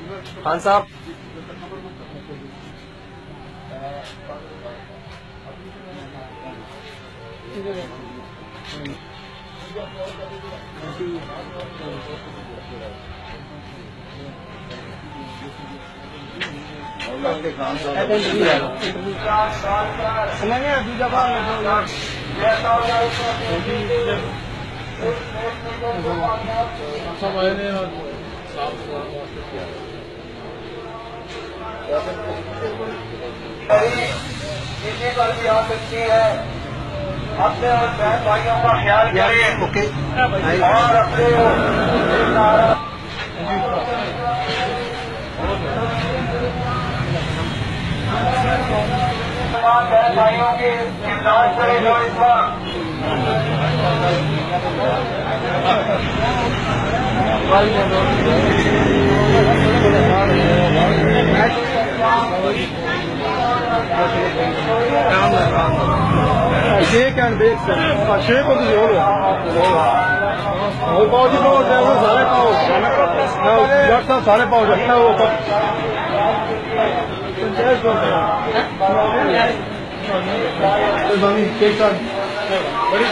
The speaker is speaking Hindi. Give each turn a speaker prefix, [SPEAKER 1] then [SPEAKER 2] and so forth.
[SPEAKER 1] खान साहब
[SPEAKER 2] किसी पर भी आ सकती है। अपने और बहन भाइयों का ख्याल करें और अपने बहन भाइयों की इमदाद करें जो इस वक्त
[SPEAKER 1] shake and bake sir. Shake of the roll. वो पाव जी पाव है वो सारे पाव। डॉक्टर साहब सारे पाव रखना वो कब? बामी केक का बड़ी